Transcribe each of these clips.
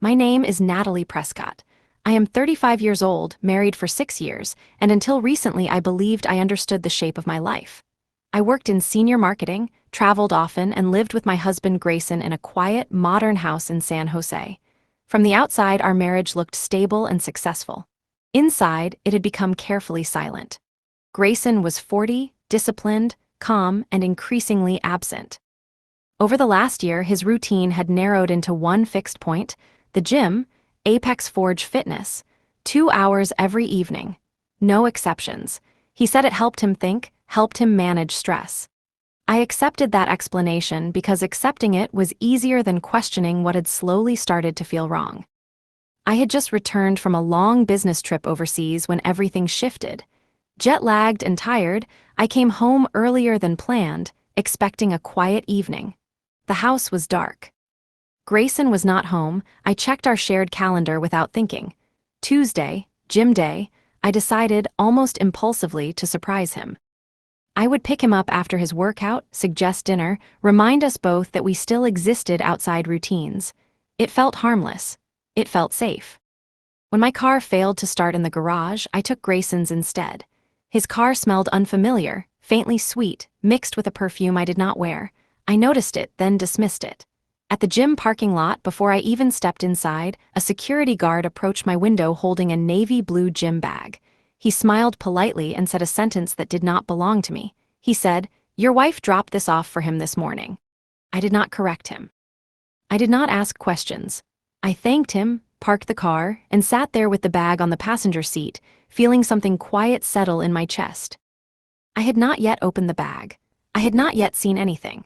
My name is Natalie Prescott. I am 35 years old, married for 6 years, and until recently I believed I understood the shape of my life. I worked in senior marketing, traveled often, and lived with my husband Grayson in a quiet, modern house in San Jose. From the outside, our marriage looked stable and successful. Inside, it had become carefully silent. Grayson was 40, disciplined, calm, and increasingly absent. Over the last year, his routine had narrowed into one fixed point: the gym, Apex Forge Fitness, 2 hours every evening. No exceptions. He said it helped him think, helped him manage stress. I accepted that explanation because accepting it was easier than questioning what had slowly started to feel wrong. I had just returned from a long business trip overseas when everything shifted. Jet-lagged and tired, I came home earlier than planned, expecting a quiet evening. The house was dark. Grayson was not home. I checked our shared calendar without thinking. Tuesday, gym day. I decided, almost impulsively, to surprise him. I would pick him up after his workout, suggest dinner, remind us both that we still existed outside routines. It felt harmless. It felt safe. When my car failed to start in the garage, I took Grayson's instead. His car smelled unfamiliar, faintly sweet, mixed with a perfume I did not wear. I noticed it, then dismissed it. At the gym parking lot, before I even stepped inside, a security guard approached my window holding a navy blue gym bag. He smiled politely and said a sentence that did not belong to me. He said, "Your wife dropped this off for him this morning." I did not correct him. I did not ask questions. I thanked him, parked the car, and sat there with the bag on the passenger seat, feeling something quiet settle in my chest. I had not yet opened the bag. I had not yet seen anything.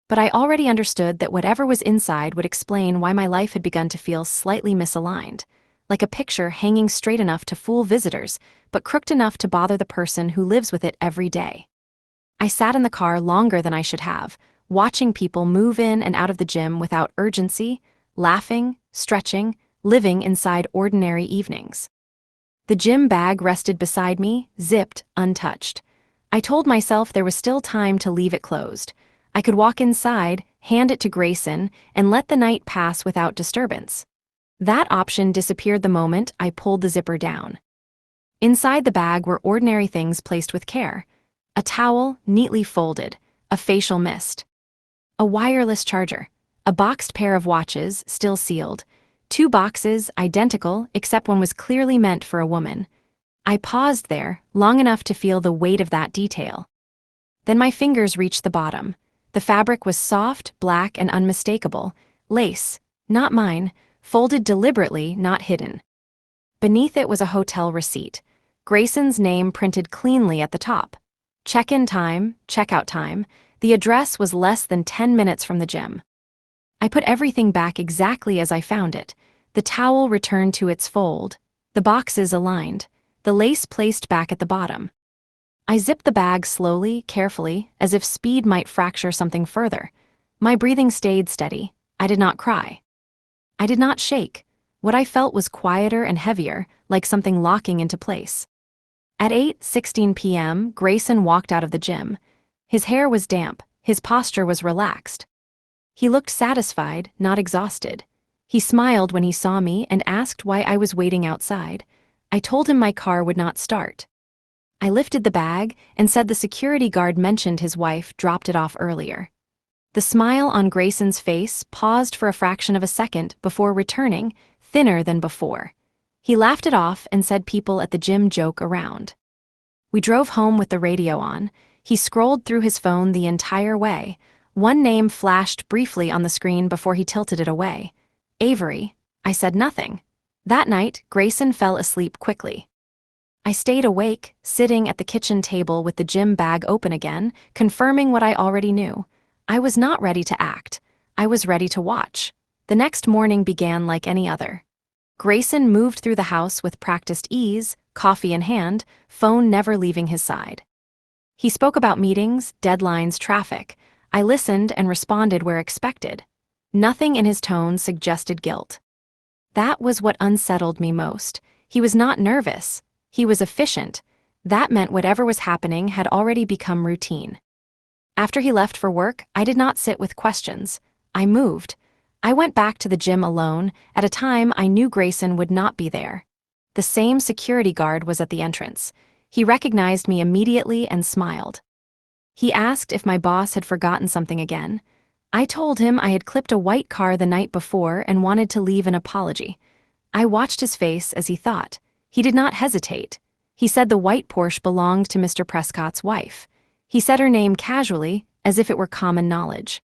But I already understood that whatever was inside would explain why my life had begun to feel slightly misaligned, like a picture hanging straight enough to fool visitors, but crooked enough to bother the person who lives with it every day. I sat in the car longer than I should have, watching people move in and out of the gym without urgency, laughing, stretching, living inside ordinary evenings. The gym bag rested beside me, zipped, untouched. I told myself there was still time to leave it closed. I could walk inside, hand it to Grayson, and let the night pass without disturbance. That option disappeared the moment I pulled the zipper down. Inside the bag were ordinary things placed with care: a towel, neatly folded, a facial mist, a wireless charger, a boxed pair of watches, still sealed, 2 boxes, identical except one was clearly meant for a woman. I paused there, long enough to feel the weight of that detail. Then my fingers reached the bottom. The fabric was soft, black, and unmistakable. Lace, not mine, folded deliberately, not hidden. Beneath it was a hotel receipt. Grayson's name printed cleanly at the top. Check-in time, check-out time. The address was less than 10 minutes from the gym. I put everything back exactly as I found it. The towel returned to its fold. The boxes aligned. The lace placed back at the bottom. I zipped the bag slowly, carefully, as if speed might fracture something further. My breathing stayed steady. I did not cry. I did not shake. What I felt was quieter and heavier, like something locking into place. At 8:16 p.m., Grayson walked out of the gym. His hair was damp. His posture was relaxed. He looked satisfied, not exhausted. He smiled when he saw me and asked why I was waiting outside. I told him my car would not start. I lifted the bag and said the security guard mentioned his wife dropped it off earlier. The smile on Grayson's face paused for a fraction of a second before returning, thinner than before. He laughed it off and said people at the gym joke around. We drove home with the radio on. He scrolled through his phone the entire way. One name flashed briefly on the screen before he tilted it away. Avery. I said nothing. That night, Grayson fell asleep quickly. I stayed awake, sitting at the kitchen table with the gym bag open again, confirming what I already knew. I was not ready to act. I was ready to watch. The next morning began like any other. Grayson moved through the house with practiced ease, coffee in hand, phone never leaving his side. He spoke about meetings, deadlines, traffic. I listened and responded where expected. Nothing in his tone suggested guilt. That was what unsettled me most. He was not nervous. He was efficient. That meant whatever was happening had already become routine. After he left for work, I did not sit with questions. I moved. I went back to the gym alone at a time I knew Grayson would not be there. The same security guard was at the entrance. He recognized me immediately and smiled. He asked if my boss had forgotten something again. I told him I had clipped a white car the night before and wanted to leave an apology. I watched his face as he thought. He did not hesitate. He said the white Porsche belonged to Mr. Prescott's wife. He said her name casually, as if it were common knowledge.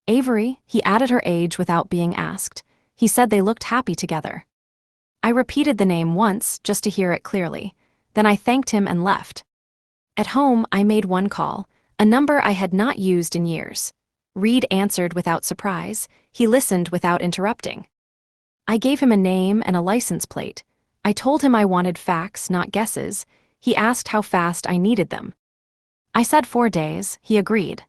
Avery, he added her age without being asked. He said they looked happy together. I repeated the name once just to hear it clearly. Then I thanked him and left. At home, I made one call, a number I had not used in years. Reed answered without surprise. He listened without interrupting. I gave him a name and a license plate. I told him I wanted facts, not guesses. He asked how fast I needed them. I said 4 days. He agreed.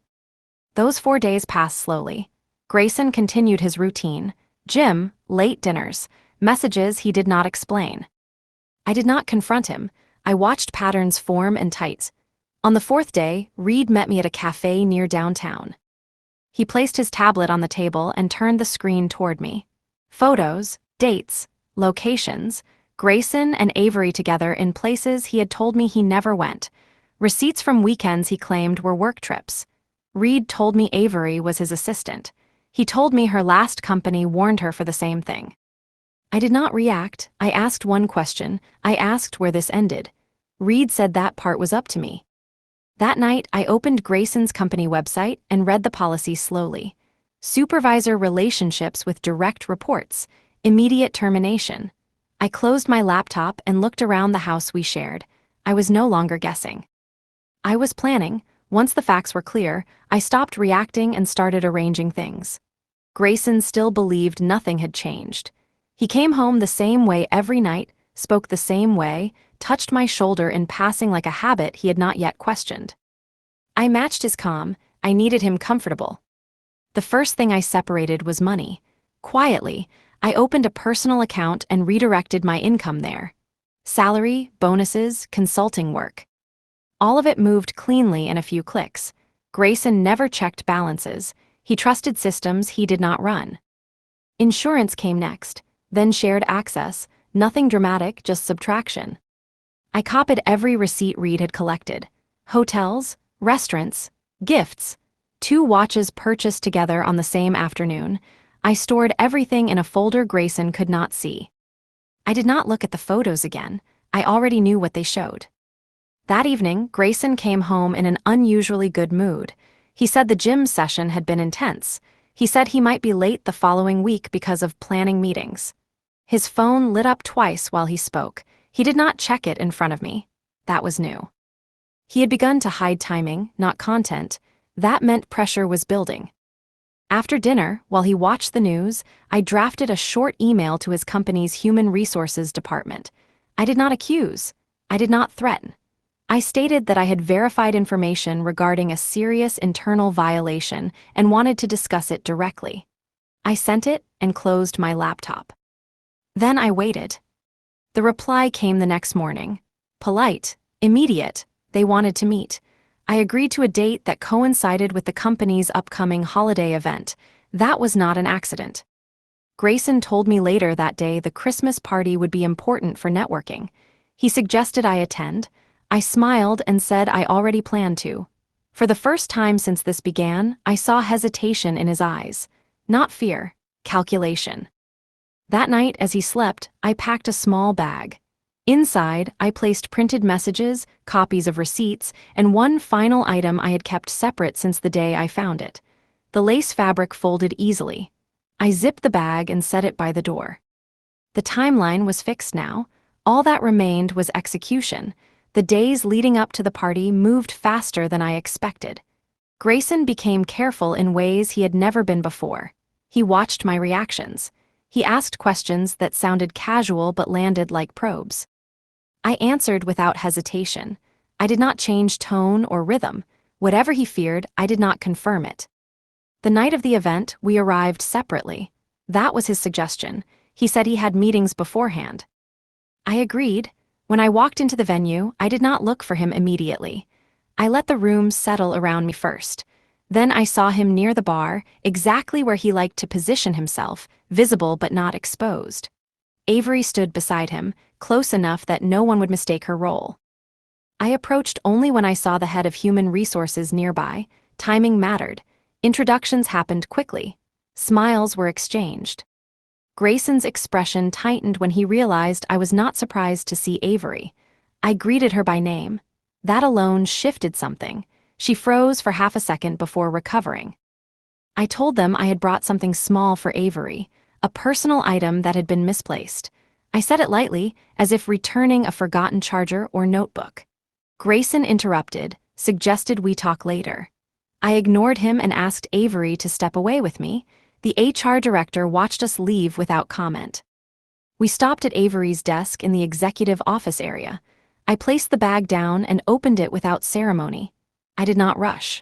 Those 4 days passed slowly. Grayson continued his routine. Gym, late dinners, messages he did not explain. I did not confront him. I watched patterns form and tight. On the 4th day, Reed met me at a cafe near downtown. He placed his tablet on the table and turned the screen toward me. Photos, dates, locations, Grayson and Avery together in places he had told me he never went. Receipts from weekends he claimed were work trips. Reed told me Avery was his assistant. He told me her last company warned her for the same thing. I did not react. I asked one question. I asked where this ended. Reed said that part was up to me. That night, I opened Grayson's company website and read the policy slowly. Supervisor relationships with direct reports. Immediate termination. I closed my laptop and looked around the house we shared. I was no longer guessing. I was planning. Once the facts were clear, I stopped reacting and started arranging things. Grayson still believed nothing had changed. He came home the same way every night, spoke the same way, touched my shoulder in passing like a habit he had not yet questioned. I matched his calm. I needed him comfortable. The first thing I separated was money. Quietly, I opened a personal account and redirected my income there. Salary, bonuses, consulting work. All of it moved cleanly in a few clicks. Grayson never checked balances. He trusted systems he did not run. Insurance came next, then shared access. Nothing dramatic, just subtraction. I copied every receipt Reed had collected. Hotels, restaurants, gifts. 2 watches purchased together on the same afternoon. I stored everything in a folder Grayson could not see. I did not look at the photos again. I already knew what they showed. That evening, Grayson came home in an unusually good mood. He said the gym session had been intense. He said he might be late the following week because of planning meetings. His phone lit up twice while he spoke. He did not check it in front of me. That was new. He had begun to hide timing, not content. That meant pressure was building. After dinner, while he watched the news, I drafted a short email to his company's human resources department. I did not accuse. I did not threaten. I stated that I had verified information regarding a serious internal violation and wanted to discuss it directly. I sent it and closed my laptop. Then I waited. The reply came the next morning. Polite, immediate. They wanted to meet. I agreed to a date that coincided with the company's upcoming holiday event. That was not an accident. Grayson told me later that day the Christmas party would be important for networking. He suggested I attend. I smiled and said I already planned to. For the first time since this began, I saw hesitation in his eyes. Not fear, calculation. That night, as he slept, I packed a small bag. Inside, I placed printed messages, copies of receipts, and one final item I had kept separate since the day I found it. The lace fabric folded easily. I zipped the bag and set it by the door. The timeline was fixed now. All that remained was execution. The days leading up to the party moved faster than I expected. Grayson became careful in ways he had never been before. He watched my reactions. He asked questions that sounded casual but landed like probes. I answered without hesitation. I did not change tone or rhythm. Whatever he feared, I did not confirm it. The night of the event, we arrived separately. That was his suggestion. He said he had meetings beforehand. I agreed. When I walked into the venue, I did not look for him immediately. I let the room settle around me first. Then I saw him near the bar, exactly where he liked to position himself, visible but not exposed. Avery stood beside him, close enough that no one would mistake her role. I approached only when I saw the head of human resources nearby. Timing mattered. Introductions happened quickly. Smiles were exchanged. Grayson's expression tightened when he realized I was not surprised to see Avery. I greeted her by name. That alone shifted something. She froze for half a second before recovering. I told them I had brought something small for Avery, a personal item that had been misplaced. I said it lightly, as if returning a forgotten charger or notebook. Grayson interrupted, suggested we talk later. I ignored him and asked Avery to step away with me. The HR director watched us leave without comment. We stopped at Avery's desk in the executive office area. I placed the bag down and opened it without ceremony. I did not rush.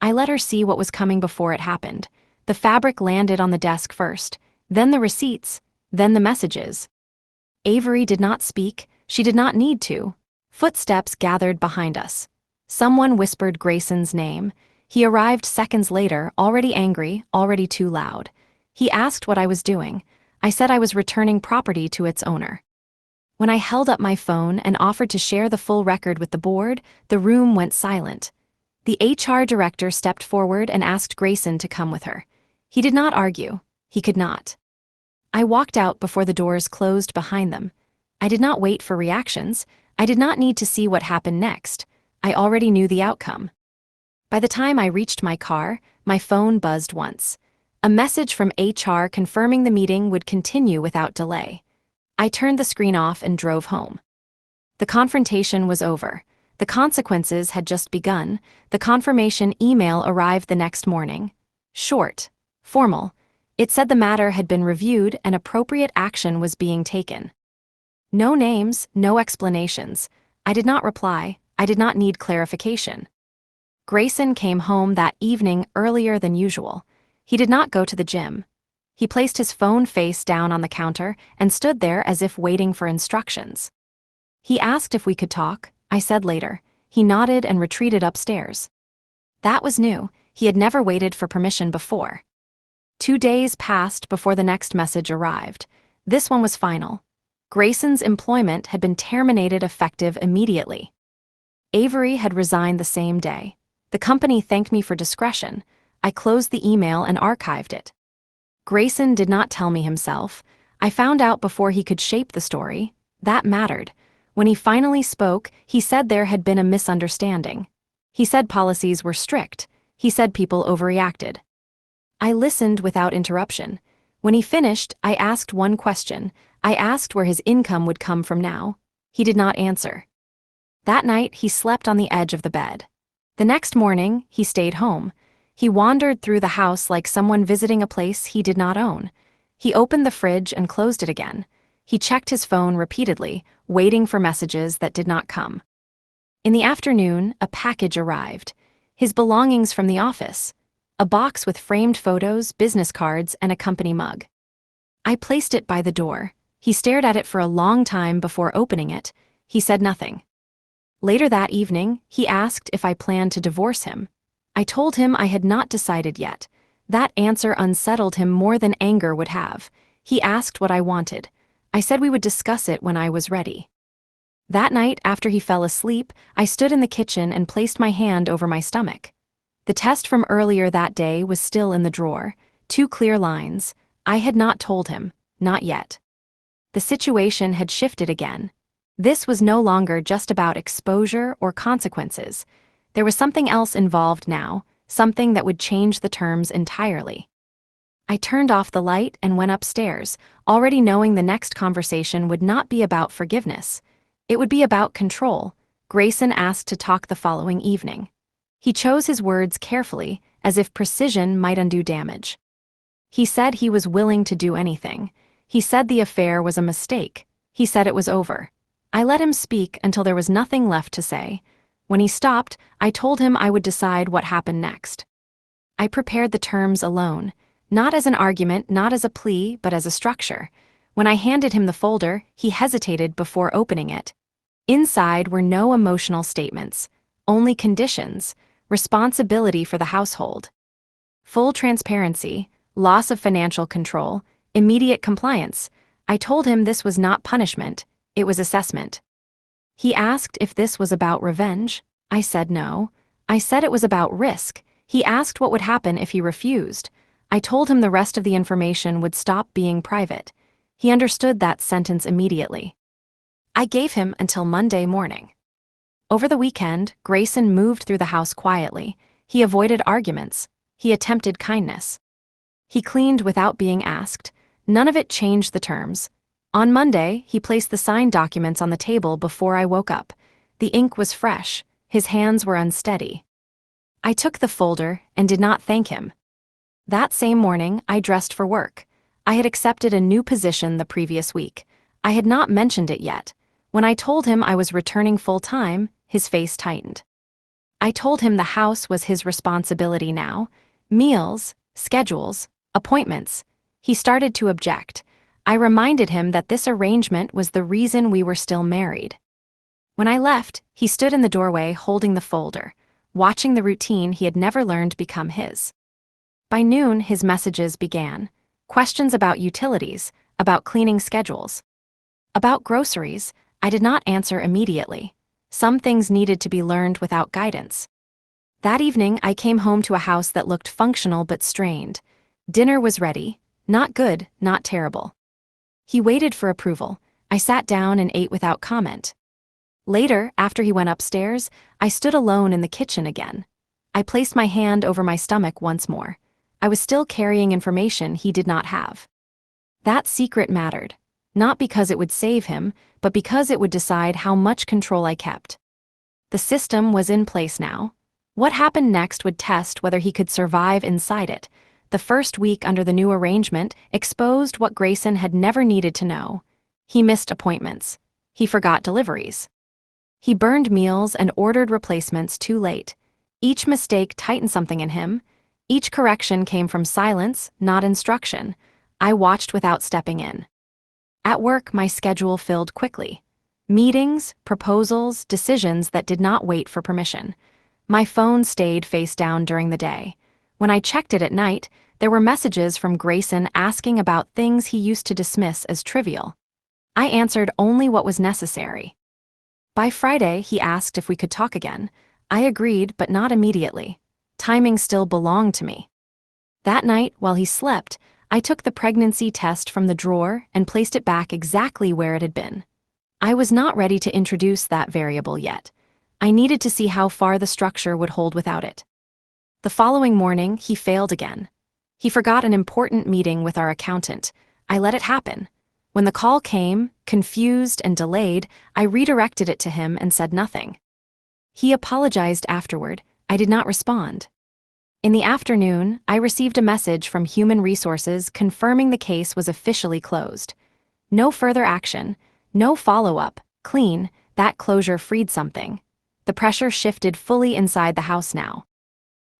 I let her see what was coming before it happened. The fabric landed on the desk first, then the receipts, then the messages. Avery did not speak. She did not need to. Footsteps gathered behind us. Someone whispered Grayson's name. He arrived seconds later, already angry, already too loud. He asked what I was doing. I said I was returning property to its owner. When I held up my phone and offered to share the full record with the board, the room went silent. The HR director stepped forward and asked Grayson to come with her. He did not argue. He could not. I walked out before the doors closed behind them. I did not wait for reactions. I did not need to see what happened next. I already knew the outcome. By the time I reached my car, my phone buzzed once. A message from HR confirming the meeting would continue without delay. I turned the screen off and drove home. The confrontation was over. The consequences had just begun. The confirmation email arrived the next morning. Short, formal. It said the matter had been reviewed and appropriate action was being taken. No names, no explanations. I did not reply. I did not need clarification. Grayson came home that evening earlier than usual. He did not go to the gym. He placed his phone face down on the counter and stood there as if waiting for instructions. He asked if we could talk. I said later. He nodded and retreated upstairs. That was new. He had never waited for permission before. 2 days passed before the next message arrived. This one was final. Grayson's employment had been terminated effective immediately. Avery had resigned the same day. The company thanked me for discretion. I closed the email and archived it. Grayson did not tell me himself. I found out before he could shape the story. That mattered. When he finally spoke, he said there had been a misunderstanding. He said policies were strict. He said people overreacted. I listened without interruption. When he finished, I asked one question. I asked where his income would come from now. He did not answer. That night, he slept on the edge of the bed. The next morning, he stayed home. He wandered through the house like someone visiting a place he did not own. He opened the fridge and closed it again. He checked his phone repeatedly, waiting for messages that did not come. In the afternoon, a package arrived. His belongings from the office. A box with framed photos, business cards, and a company mug. I placed it by the door. He stared at it for a long time before opening it. He said nothing. Later that evening, he asked if I planned to divorce him. I told him I had not decided yet. That answer unsettled him more than anger would have. He asked what I wanted. I said we would discuss it when I was ready. That night, after he fell asleep, I stood in the kitchen and placed my hand over my stomach. The test from earlier that day was still in the drawer. 2 clear lines. I had not told him, not yet. The situation had shifted again. This was no longer just about exposure or consequences. There was something else involved now, something that would change the terms entirely. I turned off the light and went upstairs, already knowing the next conversation would not be about forgiveness. It would be about control. Grayson asked to talk the following evening. He chose his words carefully, as if precision might undo damage. He said he was willing to do anything. He said the affair was a mistake. He said it was over. I let him speak until there was nothing left to say. When he stopped, I told him I would decide what happened next. I prepared the terms alone, not as an argument, not as a plea, but as a structure. When I handed him the folder, he hesitated before opening it. Inside were no emotional statements, only conditions. responsibility for the household. Full transparency, loss of financial control, immediate compliance. I told him this was not punishment, it was assessment. He asked if this was about revenge. I said no. I said it was about risk. He asked what would happen if he refused. I told him the rest of the information would stop being private. He understood that sentence immediately. I gave him until Monday morning. Over the weekend, Grayson moved through the house quietly. He avoided arguments. He attempted kindness. He cleaned without being asked. None of it changed the terms. On Monday, he placed the signed documents on the table before I woke up. The ink was fresh. His hands were unsteady. I took the folder and did not thank him. That same morning, I dressed for work. I had accepted a new position the previous week. I had not mentioned it yet. When I told him I was returning full-time, his face tightened. I told him the house was his responsibility now. Meals, schedules, appointments. He started to object. I reminded him that this arrangement was the reason we were still married. When I left, he stood in the doorway holding the folder, watching the routine he had never learned become his. By noon, his messages began. Questions about utilities, about cleaning schedules. About groceries, I did not answer immediately. Some things needed to be learned without guidance. That evening, I came home to a house that looked functional but strained. Dinner was ready. Not good, not terrible. He waited for approval. I sat down and ate without comment. Later, after he went upstairs, I stood alone in the kitchen again. I placed my hand over my stomach once more. I was still carrying information he did not have. That secret mattered, not because it would save him, but because it would decide how much control I kept. The system was in place now. What happened next would test whether he could survive inside it. The first week under the new arrangement exposed what Grayson had never needed to know. He missed appointments. He forgot deliveries. He burned meals and ordered replacements too late. Each mistake tightened something in him. Each correction came from silence, not instruction. I watched without stepping in. At work, my schedule filled quickly. Meetings, proposals, decisions that did not wait for permission. My phone stayed face down during the day. When I checked it at night, there were messages from Grayson asking about things he used to dismiss as trivial. I answered only what was necessary. By Friday, he asked if we could talk again. I agreed, but not immediately. Timing still belonged to me. That night, while he slept, I took the pregnancy test from the drawer and placed it back exactly where it had been. I was not ready to introduce that variable yet. I needed to see how far the structure would hold without it. The following morning, he failed again. He forgot an important meeting with our accountant. I let it happen. When the call came, confused and delayed, I redirected it to him and said nothing. He apologized afterward. I did not respond. In the afternoon, I received a message from Human Resources confirming the case was officially closed. No further action, no follow-up, clean. That closure freed something. The pressure shifted fully inside the house now.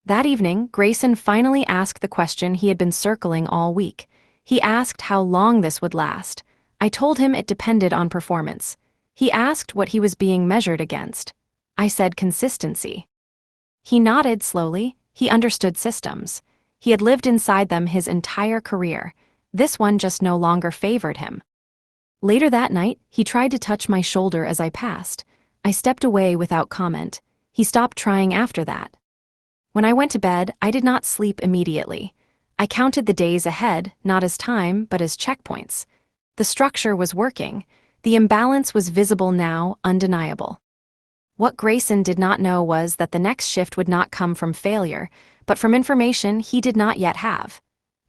That evening, Grayson finally asked the question he had been circling all week. He asked how long this would last. I told him it depended on performance. He asked what he was being measured against. I said consistency. He nodded slowly. He understood systems. He had lived inside them his entire career. This one just no longer favored him. Later that night, he tried to touch my shoulder as I passed. I stepped away without comment. He stopped trying after that. When I went to bed, I did not sleep immediately. I counted the days ahead, not as time, but as checkpoints. The structure was working. The imbalance was visible now, undeniable. What Grayson did not know was that the next shift would not come from failure, but from information he did not yet have.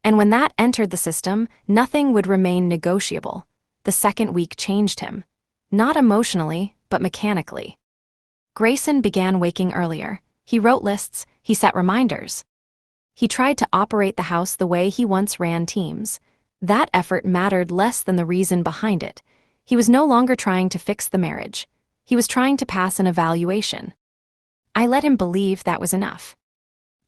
And when that entered the system, nothing would remain negotiable. The second week changed him. Not emotionally, but mechanically. Grayson began waking earlier. He wrote lists, he set reminders. He tried to operate the house the way he once ran teams. That effort mattered less than the reason behind it. He was no longer trying to fix the marriage. He was trying to pass an evaluation. I let him believe that was enough.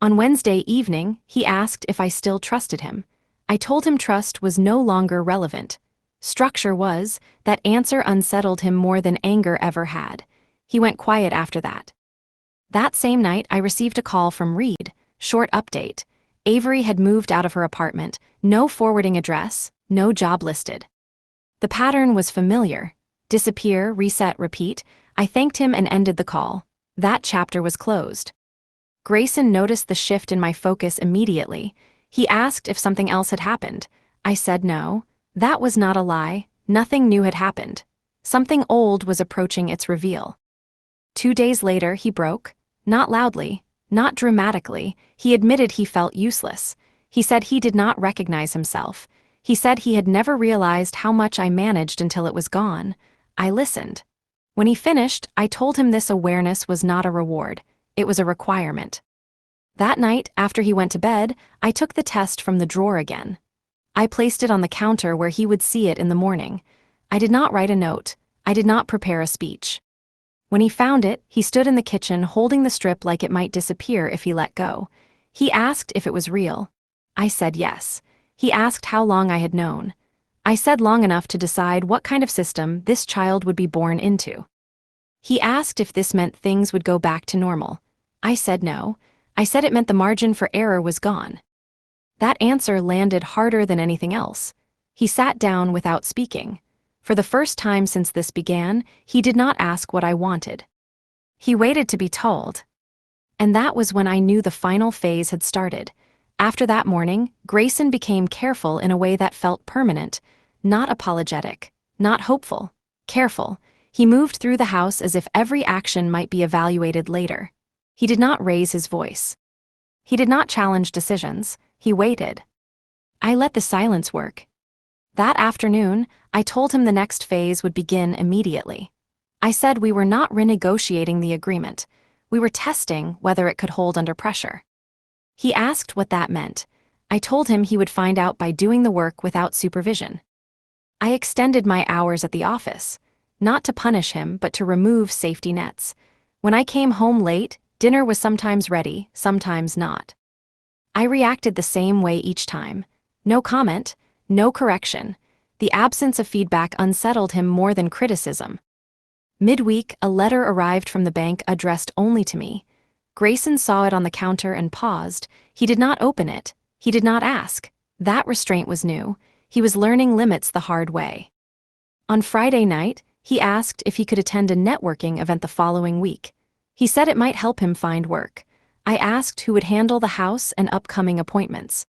On Wednesday evening, he asked if I still trusted him. I told him trust was no longer relevant. Structure was. That answer unsettled him more than anger ever had. He went quiet after that. That same night, I received a call from Reed. Short update. Avery had moved out of her apartment, no forwarding address, no job listed. The pattern was familiar. Disappear, reset, repeat. I thanked him and ended the call. That chapter was closed. Grayson noticed the shift in my focus immediately. He asked if something else had happened. I said no. That was not a lie. Nothing new had happened. Something old was approaching its reveal. 2 days later, he broke. Not loudly, not dramatically. He admitted he felt useless. He said he did not recognize himself. He said he had never realized how much I managed until it was gone. I listened. When he finished, I told him this awareness was not a reward. It was a requirement. That night, after he went to bed, I took the test from the drawer again. I placed it on the counter where he would see it in the morning. I did not write a note. I did not prepare a speech. When he found it, he stood in the kitchen holding the strip like it might disappear if he let go. He asked if it was real. I said yes. He asked how long I had known. I said long enough to decide what kind of system this child would be born into. He asked if this meant things would go back to normal. I said no. I said it meant the margin for error was gone. That answer landed harder than anything else. He sat down without speaking. For the first time since this began, he did not ask what I wanted. He waited to be told. And that was when I knew the final phase had started. After that morning, Grayson became careful in a way that felt permanent, not apologetic, not hopeful, careful. He moved through the house as if every action might be evaluated later. He did not raise his voice. He did not challenge decisions. He waited. I let the silence work. That afternoon, I told him the next phase would begin immediately. I said we were not renegotiating the agreement. We were testing whether it could hold under pressure. He asked what that meant. I told him he would find out by doing the work without supervision. I extended my hours at the office, not to punish him, but to remove safety nets. When I came home late, dinner was sometimes ready, sometimes not. I reacted the same way each time. No comment, no correction. The absence of feedback unsettled him more than criticism. Midweek, a letter arrived from the bank addressed only to me. Grayson saw it on the counter and paused. He did not open it. He did not ask. That restraint was new. He was learning limits the hard way. On Friday night, he asked if he could attend a networking event the following week. He said it might help him find work. I asked who would handle the house and upcoming appointments.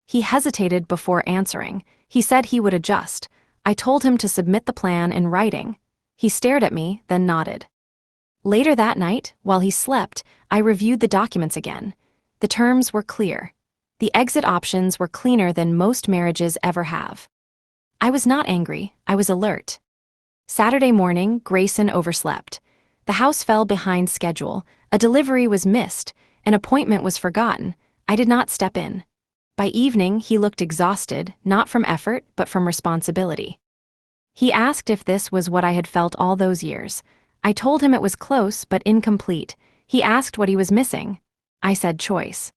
He hesitated before answering. He said he would adjust. I told him to submit the plan in writing. He stared at me, then nodded. Later that night, while he slept, I reviewed the documents again. The terms were clear. The exit options were cleaner than most marriages ever have. I was not angry, I was alert. Saturday morning, Grayson overslept. The house fell behind schedule, a delivery was missed, an appointment was forgotten. I did not step in. By evening, he looked exhausted, not from effort, but from responsibility. He asked if this was what I had felt all those years. I told him it was close but incomplete. He asked what he was missing. I said choice.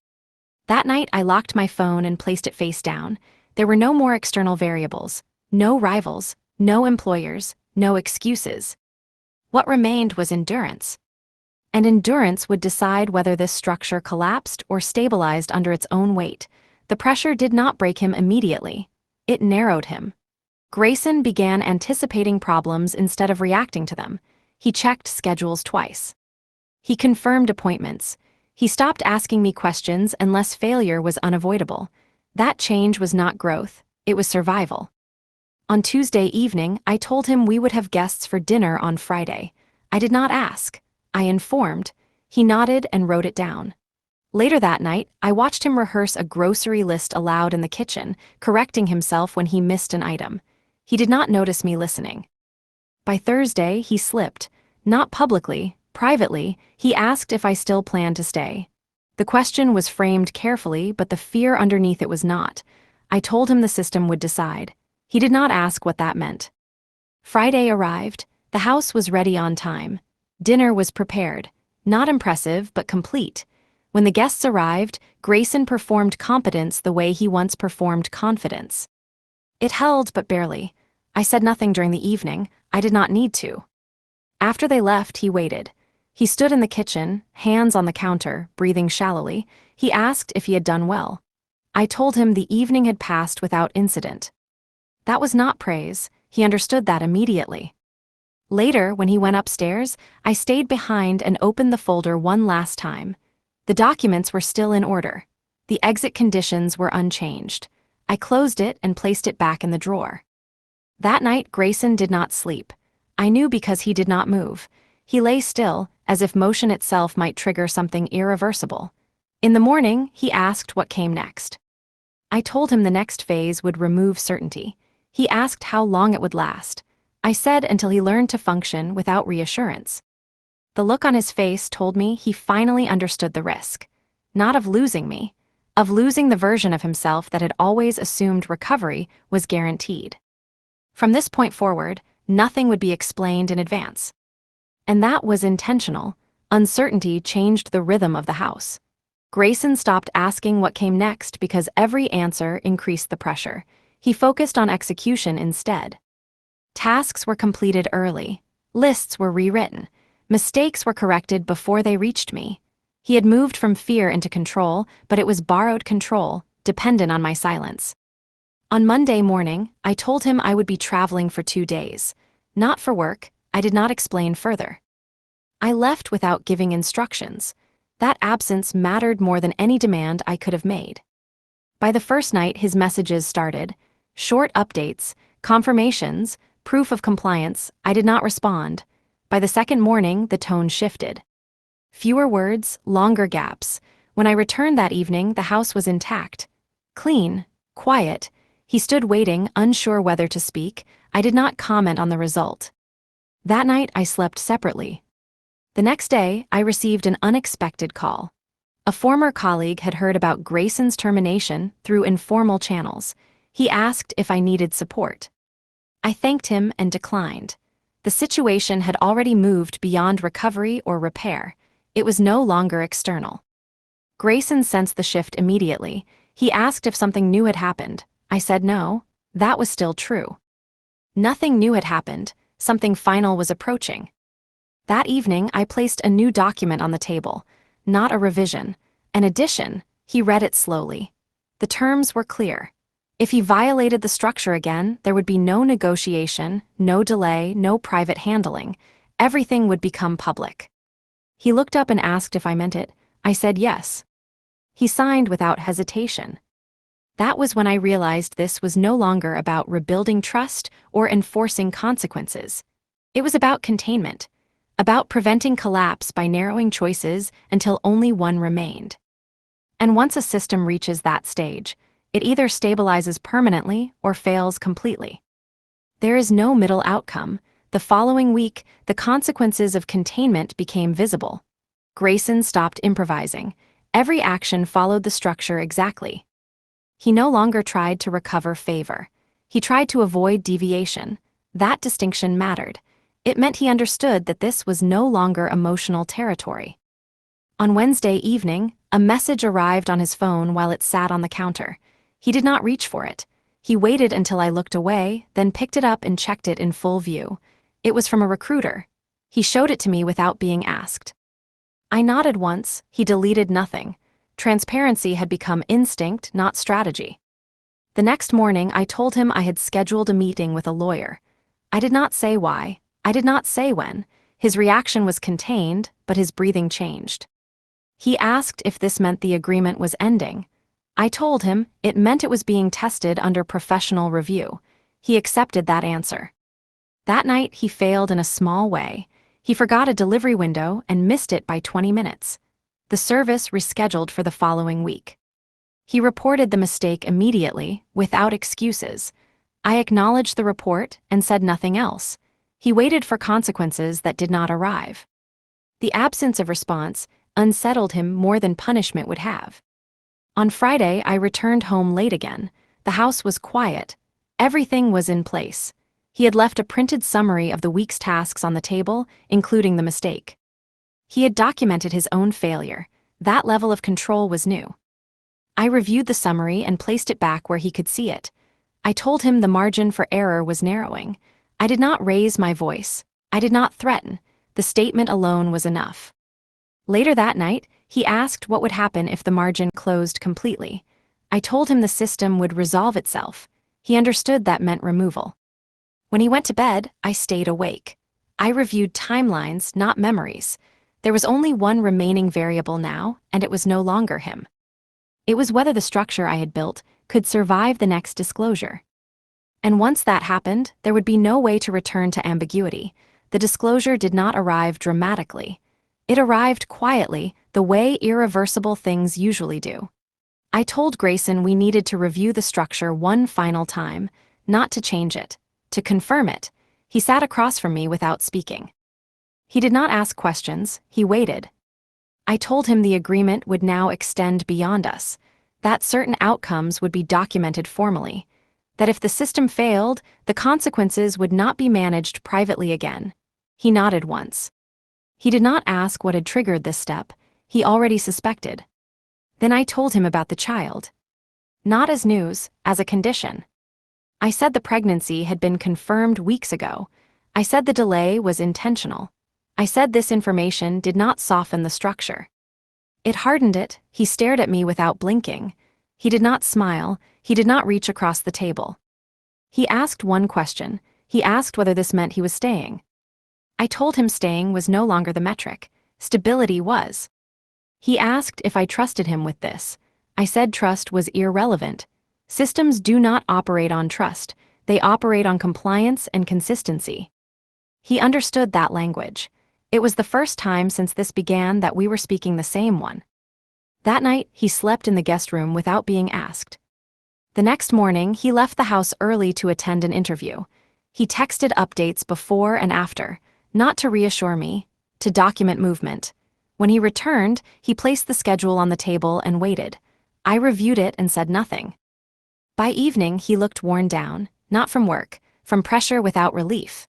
That night, I locked my phone and placed it face down. There were no more external variables, no rivals, no employers, no excuses. What remained was endurance. And endurance would decide whether this structure collapsed or stabilized under its own weight. The pressure did not break him immediately. It narrowed him. Grayson began anticipating problems instead of reacting to them. He checked schedules twice. He confirmed appointments. He stopped asking me questions unless failure was unavoidable. That change was not growth, it was survival. On Tuesday evening, I told him we would have guests for dinner on Friday. I did not ask. I informed. He nodded and wrote it down. Later that night, I watched him rehearse a grocery list aloud in the kitchen, correcting himself when he missed an item. He did not notice me listening. By Thursday, he slipped. Not publicly, privately, he asked if I still planned to stay. The question was framed carefully, but the fear underneath it was not. I told him the system would decide. He did not ask what that meant. Friday arrived. The house was ready on time. Dinner was prepared. Not impressive, but complete. When the guests arrived, Grayson performed competence the way he once performed confidence. It held, but barely. I said nothing during the evening. I did not need to. After they left, he waited. He stood in the kitchen, hands on the counter, breathing shallowly. He asked if he had done well. I told him the evening had passed without incident. That was not praise. He understood that immediately. Later, when he went upstairs, I stayed behind and opened the folder one last time. The documents were still in order. The exit conditions were unchanged. I closed it and placed it back in the drawer. That night, Grayson did not sleep. I knew because he did not move. He lay still, as if motion itself might trigger something irreversible. In the morning, he asked what came next. I told him the next phase would remove certainty. He asked how long it would last. I said until he learned to function without reassurance. The look on his face told me he finally understood the risk. Not of losing me, of losing the version of himself that had always assumed recovery was guaranteed. From this point forward, nothing would be explained in advance. And that was intentional. Uncertainty changed the rhythm of the house. Grayson stopped asking what came next because every answer increased the pressure. He focused on execution instead. Tasks were completed early. Lists were rewritten. Mistakes were corrected before they reached me. He had moved from fear into control, but it was borrowed control, dependent on my silence. On Monday morning, I told him I would be traveling for 2 days. Not for work, I did not explain further. I left without giving instructions. That absence mattered more than any demand I could have made. By the first night, his messages started. Short updates, confirmations, proof of compliance. I did not respond. By the second morning, the tone shifted. Fewer words, longer gaps. When I returned that evening, the house was intact. Clean, quiet. He stood waiting, unsure whether to speak. I did not comment on the result. That night, I slept separately. The next day, I received an unexpected call. A former colleague had heard about Grayson's termination through informal channels. He asked if I needed support. I thanked him and declined. The situation had already moved beyond recovery or repair. It was no longer external. Grayson sensed the shift immediately. He asked if something new had happened. I said no. That was still true. Nothing new had happened. Something final was approaching. That evening, I placed a new document on the table. Not a revision. An addition. He read it slowly. The terms were clear. If he violated the structure again, there would be no negotiation, no delay, no private handling. Everything would become public. He looked up and asked if I meant it. I said yes. He signed without hesitation. That was when I realized this was no longer about rebuilding trust or enforcing consequences. It was about containment, about preventing collapse by narrowing choices until only one remained. And once a system reaches that stage, it either stabilizes permanently or fails completely. There is no middle outcome. The following week, the consequences of containment became visible. Grayson stopped improvising. Every action followed the structure exactly. He no longer tried to recover favor. He tried to avoid deviation. That distinction mattered. It meant he understood that this was no longer emotional territory. On Wednesday evening, a message arrived on his phone while it sat on the counter. He did not reach for it. He waited until I looked away, then picked it up and checked it in full view. It was from a recruiter. He showed it to me without being asked. I nodded once. He deleted nothing. Transparency had become instinct, not strategy. The next morning, I told him I had scheduled a meeting with a lawyer. I did not say why. I did not say when. His reaction was contained, but his breathing changed. He asked if this meant the agreement was ending. I told him it meant it was being tested under professional review. He accepted that answer. That night, he failed in a small way. He forgot a delivery window and missed it by 20 minutes. The service rescheduled for the following week. He reported the mistake immediately, without excuses. I acknowledged the report and said nothing else. He waited for consequences that did not arrive. The absence of response unsettled him more than punishment would have. On Friday, I returned home late again. The house was quiet. Everything was in place. He had left a printed summary of the week's tasks on the table, including the mistake. He had documented his own failure. That level of control was new. I reviewed the summary and placed it back where he could see it. I told him the margin for error was narrowing. I did not raise my voice. I did not threaten. The statement alone was enough. Later that night, he asked what would happen if the margin closed completely. I told him the system would resolve itself. He understood that meant removal. When he went to bed, I stayed awake. I reviewed timelines, not memories. There was only one remaining variable now, and it was no longer him. It was whether the structure I had built could survive the next disclosure. And once that happened, there would be no way to return to ambiguity. The disclosure did not arrive dramatically. It arrived quietly, the way irreversible things usually do. I told Grayson we needed to review the structure one final time, not to change it, to confirm it. He sat across from me without speaking. He did not ask questions, he waited. I told him the agreement would now extend beyond us, that certain outcomes would be documented formally, that if the system failed, the consequences would not be managed privately again. He nodded once. He did not ask what had triggered this step, he already suspected. Then I told him about the child. Not as news, as a condition. I said the pregnancy had been confirmed weeks ago. I said the delay was intentional. I said this information did not soften the structure. It hardened it. He stared at me without blinking. He did not smile, he did not reach across the table. He asked one question. He asked whether this meant he was staying. I told him staying was no longer the metric. Stability was. He asked if I trusted him with this. I said trust was irrelevant. Systems do not operate on trust. They operate on compliance and consistency. He understood that language. It was the first time since this began that we were speaking the same one. That night, he slept in the guest room without being asked. The next morning, he left the house early to attend an interview. He texted updates before and after, not to reassure me, to document movement. When he returned, he placed the schedule on the table and waited. I reviewed it and said nothing. By evening, he looked worn down, not from work, from pressure without relief.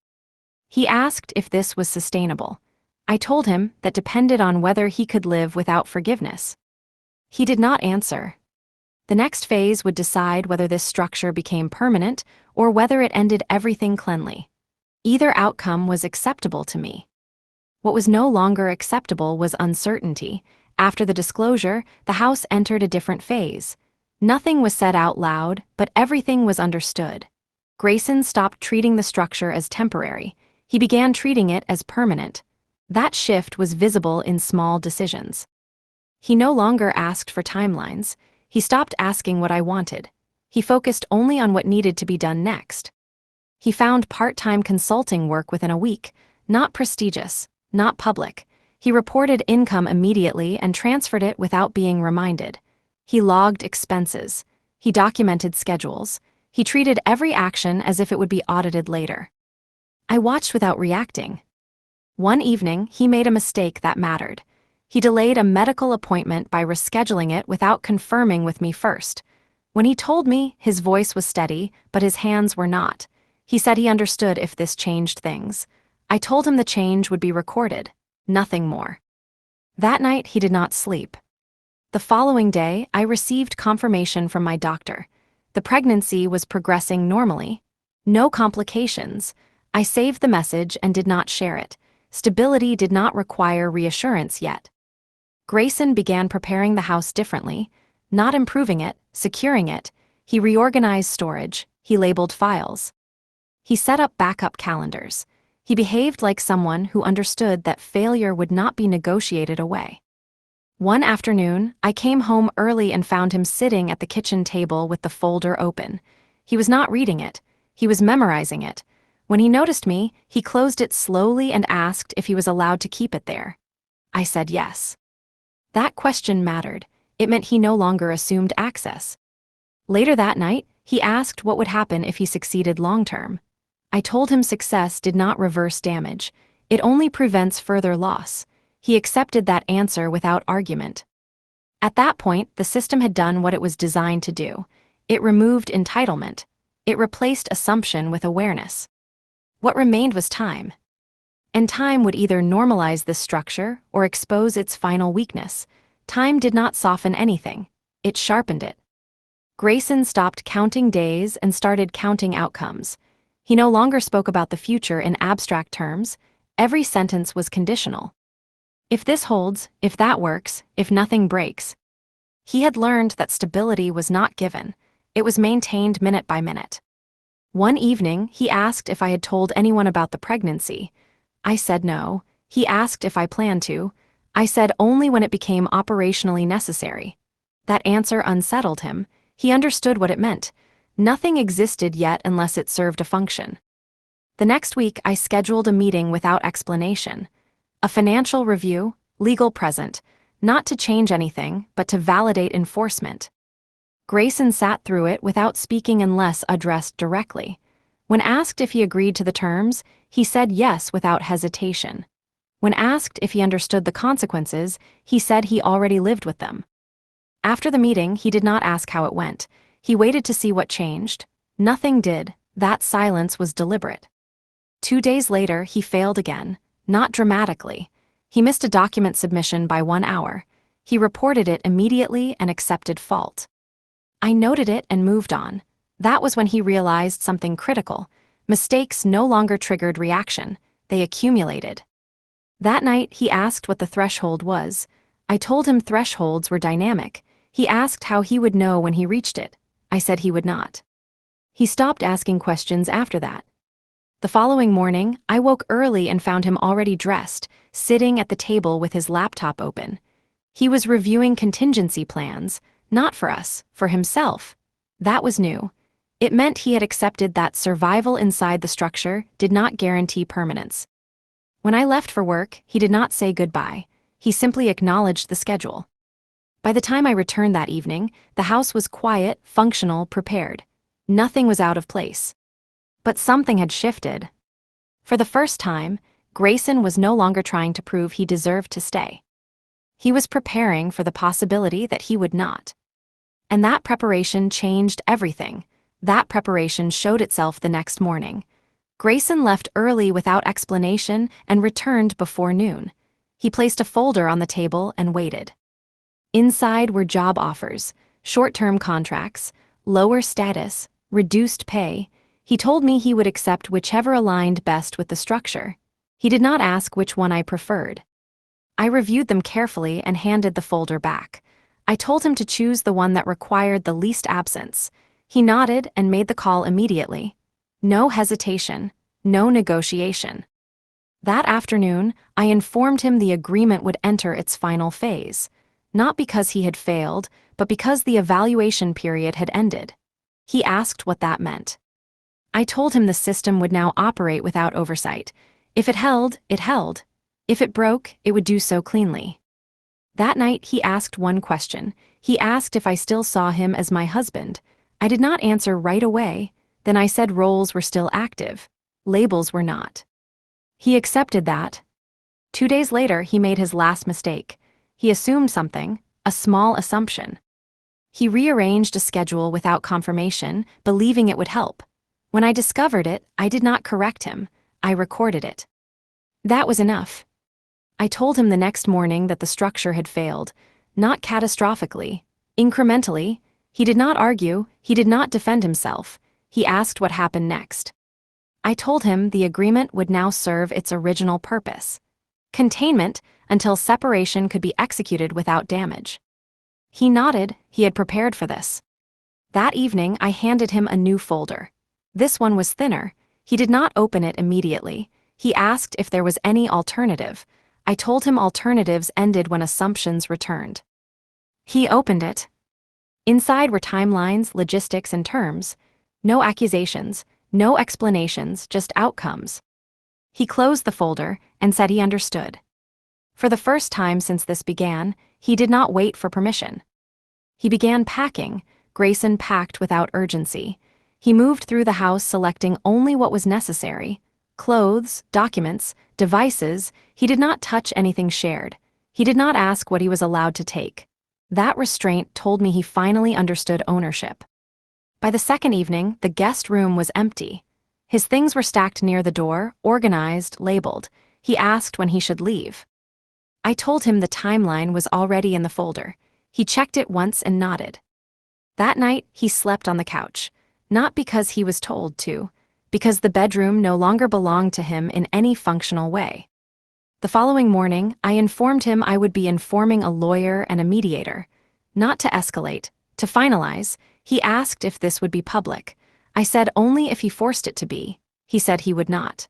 He asked if this was sustainable. I told him that depended on whether he could live without forgiveness. He did not answer. The next phase would decide whether this structure became permanent or whether it ended everything cleanly. Either outcome was acceptable to me. What was no longer acceptable was uncertainty. After the disclosure, the house entered a different phase. Nothing was said out loud, but everything was understood. Grayson stopped treating the structure as temporary. He began treating it as permanent. That shift was visible in small decisions. He no longer asked for timelines. He stopped asking what I wanted. He focused only on what needed to be done next. He found part-time consulting work within a week, not prestigious, not public. He reported income immediately and transferred it without being reminded. He logged expenses. He documented schedules. He treated every action as if it would be audited later. I watched without reacting. One evening, he made a mistake that mattered. He delayed a medical appointment by rescheduling it without confirming with me first. When he told me, his voice was steady, but his hands were not. He said he understood if this changed things. I told him the change would be recorded, nothing more. That night, he did not sleep. The following day, I received confirmation from my doctor. The pregnancy was progressing normally. No complications. I saved the message and did not share it. Stability did not require reassurance yet. Grayson began preparing the house differently, not improving it, securing it. He reorganized storage. He labeled files. He set up backup calendars. He behaved like someone who understood that failure would not be negotiated away. One afternoon, I came home early and found him sitting at the kitchen table with the folder open. He was not reading it. He was memorizing it. When he noticed me, he closed it slowly and asked if he was allowed to keep it there. I said yes. That question mattered. It meant he no longer assumed access. Later that night, he asked what would happen if he succeeded long-term. I told him success did not reverse damage. It only prevents further loss. He accepted that answer without argument. At that point, the system had done what it was designed to do. It removed entitlement. It replaced assumption with awareness. What remained was time. And time would either normalize this structure or expose its final weakness. Time did not soften anything. It sharpened it. Grayson stopped counting days and started counting outcomes. He no longer spoke about the future in abstract terms. Every sentence was conditional. If this holds, if that works, if nothing breaks. He had learned that stability was not given. It was maintained minute by minute. One evening, he asked if I had told anyone about the pregnancy. I said no. He asked if I planned to. I said only when it became operationally necessary. That answer unsettled him. He understood what it meant. Nothing existed yet unless it served a function. The next week, I scheduled a meeting without explanation. A financial review, legal present, not to change anything, but to validate enforcement. Grayson sat through it without speaking unless addressed directly. When asked if he agreed to the terms, he said yes without hesitation. When asked if he understood the consequences, he said he already lived with them. After the meeting, he did not ask how it went. He waited to see what changed. Nothing did. That silence was deliberate. 2 days later, he failed again, not dramatically. He missed a document submission by 1 hour. He reported it immediately and accepted fault. I noted it and moved on. That was when he realized something critical. Mistakes no longer triggered reaction. They accumulated. That night, he asked what the threshold was. I told him thresholds were dynamic. He asked how he would know when he reached it. I said he would not. He stopped asking questions after that. The following morning, I woke early and found him already dressed, sitting at the table with his laptop open. He was reviewing contingency plans, not for us, for himself. That was new. It meant he had accepted that survival inside the structure did not guarantee permanence. When I left for work, he did not say goodbye. He simply acknowledged the schedule. By the time I returned that evening, the house was quiet, functional, prepared. Nothing was out of place. But something had shifted. For the first time, Grayson was no longer trying to prove he deserved to stay. He was preparing for the possibility that he would not. And that preparation changed everything. That preparation showed itself the next morning. Grayson left early without explanation and returned before noon. He placed a folder on the table and waited. Inside were job offers, short-term contracts, lower status, reduced pay. He told me he would accept whichever aligned best with the structure. He did not ask which one I preferred. I reviewed them carefully and handed the folder back. I told him to choose the one that required the least absence. He nodded and made the call immediately. No hesitation, no negotiation. That afternoon, I informed him the agreement would enter its final phase. Not because he had failed, but because the evaluation period had ended. He asked what that meant. I told him the system would now operate without oversight. If it held, it held. If it broke, it would do so cleanly. That night, he asked one question. He asked if I still saw him as my husband. I did not answer right away. Then I said roles were still active. Labels were not. He accepted that. 2 days later, he made his last mistake. He assumed something, a small assumption. He rearranged a schedule without confirmation, believing it would help. When I discovered it, I did not correct him. I recorded it. That was enough. I told him the next morning that the structure had failed, not catastrophically, incrementally. He did not argue, he did not defend himself. He asked what happened next. I told him the agreement would now serve its original purpose. Containment until separation could be executed without damage. He nodded. He had prepared for this. That evening, I handed him a new folder. This one was thinner. He did not open it immediately. He asked if there was any alternative. I told him alternatives ended when assumptions returned. He opened it. Inside were timelines, logistics, and terms. No accusations, no explanations, just outcomes. He closed the folder and said he understood. For the first time since this began, he did not wait for permission. He began packing. Grayson packed without urgency. He moved through the house selecting only what was necessary. Clothes, documents, devices. He did not touch anything shared. He did not ask what he was allowed to take. That restraint told me he finally understood ownership. By the second evening, the guest room was empty. His things were stacked near the door, organized, labeled. He asked when he should leave. I told him the timeline was already in the folder. He checked it once and nodded. That night, he slept on the couch. Not because he was told to, because the bedroom no longer belonged to him in any functional way. The following morning, I informed him I would be informing a lawyer and a mediator. Not to escalate, to finalize. He asked if this would be public. I said only if he forced it to be. He said he would not.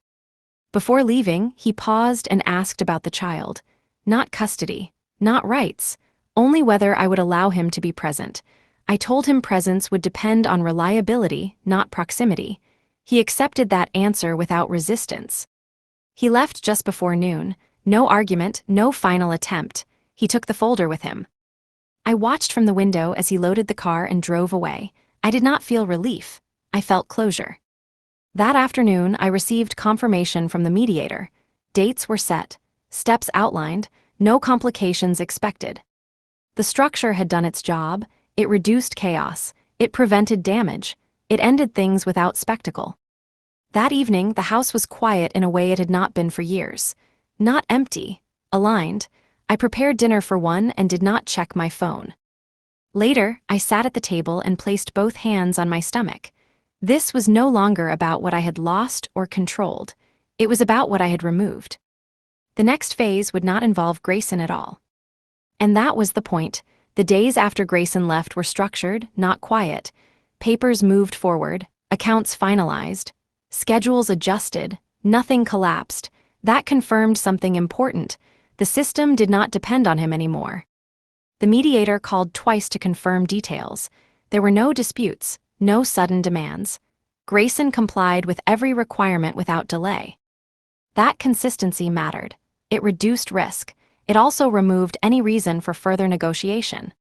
Before leaving, he paused and asked about the child. Not custody, not rights, only whether I would allow him to be present. I told him presence would depend on reliability, not proximity. He accepted that answer without resistance. He left just before noon. No argument, no final attempt. He took the folder with him. I watched from the window as he loaded the car and drove away. I did not feel relief. I felt closure. That afternoon, I received confirmation from the mediator. Dates were set, steps outlined, no complications expected. The structure had done its job. It reduced chaos. It prevented damage. It ended things without spectacle. That evening, the house was quiet in a way it had not been for years. Not empty, aligned. I prepared dinner for one and did not check my phone. Later, I sat at the table and placed both hands on my stomach. This was no longer about what I had lost or controlled. It was about what I had removed. The next phase would not involve Grayson at all. And that was the point. The days after Grayson left were structured, not quiet. Papers moved forward, accounts finalized, schedules adjusted, nothing collapsed. That confirmed something important. The system did not depend on him anymore. The mediator called twice to confirm details. There were no disputes, no sudden demands. Grayson complied with every requirement without delay. That consistency mattered. It reduced risk. It also removed any reason for further negotiation.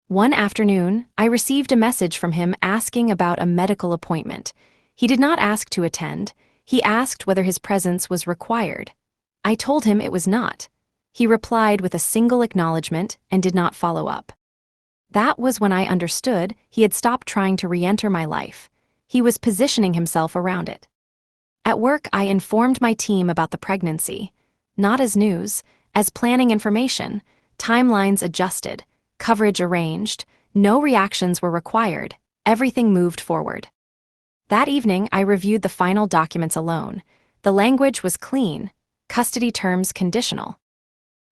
One afternoon, I received a message from him asking about a medical appointment. He did not ask to attend. He asked whether his presence was required. I told him it was not. He replied with a single acknowledgement and did not follow up. That was when I understood he had stopped trying to re-enter my life. He was positioning himself around it. At work, I informed my team about the pregnancy. Not as news, as planning information. Timelines adjusted, coverage arranged, no reactions were required. Everything moved forward. That evening, I reviewed the final documents alone. The language was clean, custody terms conditional.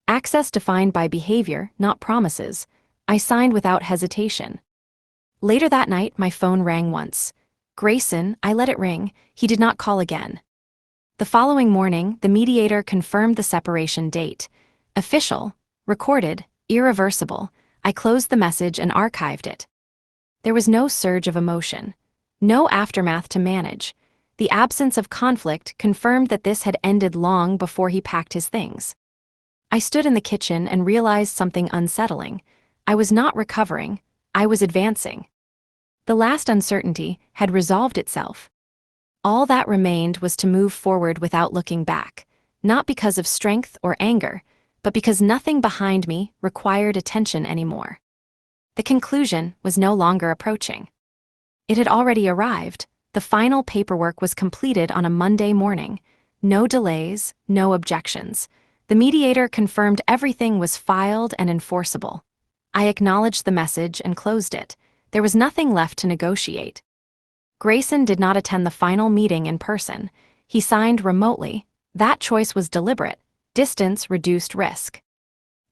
Access defined by behavior, not promises. I signed without hesitation. Later that night, my phone rang once. Grayson, I let it ring. He did not call again. The following morning, the mediator confirmed the separation date. Official, recorded, irreversible. I closed the message and archived it. There was no surge of emotion. No aftermath to manage. The absence of conflict confirmed that this had ended long before he packed his things. I stood in the kitchen and realized something unsettling. I was not recovering. I was advancing. The last uncertainty had resolved itself. All that remained was to move forward without looking back, not because of strength or anger, but because nothing behind me required attention anymore. The conclusion was no longer approaching. It had already arrived. The final paperwork was completed on a Monday morning. No delays, no objections. The mediator confirmed everything was filed and enforceable. I acknowledged the message and closed it. There was nothing left to negotiate. Grayson did not attend the final meeting in person. He signed remotely. That choice was deliberate. Distance reduced risk.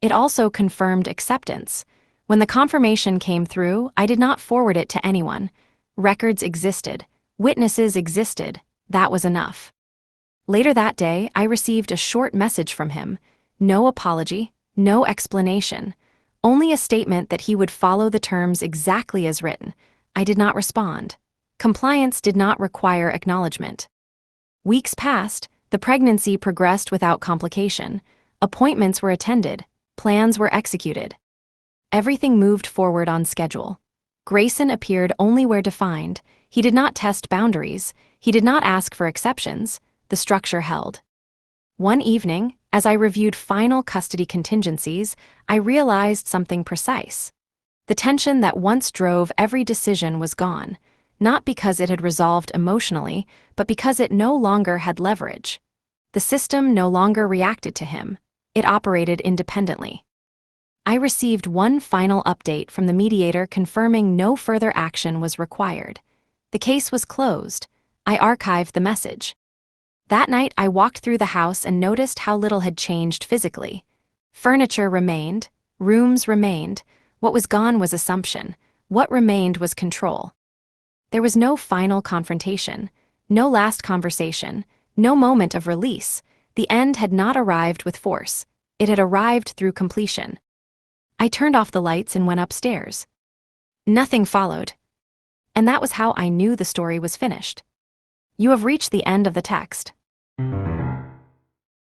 It also confirmed acceptance. When the confirmation came through, I did not forward it to anyone. Records existed. Witnesses existed. That was enough. Later that day, I received a short message from him. No apology, no explanation. Only a statement that he would follow the terms exactly as written. I did not respond. Compliance did not require acknowledgement. Weeks passed. The pregnancy progressed without complication. Appointments were attended. Plans were executed. Everything moved forward on schedule. Grayson appeared only where defined. He did not test boundaries. He did not ask for exceptions. The structure held. One evening, as I reviewed final custody contingencies, I realized something precise. The tension that once drove every decision was gone, not because it had resolved emotionally, but because it no longer had leverage. The system no longer reacted to him. It operated independently. I received one final update from the mediator confirming no further action was required. The case was closed. I archived the message. That night, I walked through the house and noticed how little had changed physically. Furniture remained, rooms remained. What was gone was assumption. What remained was control. There was no final confrontation, no last conversation, no moment of release. The end had not arrived with force. It had arrived through completion. I turned off the lights and went upstairs. Nothing followed. And that was how I knew the story was finished. You have reached the end of the text.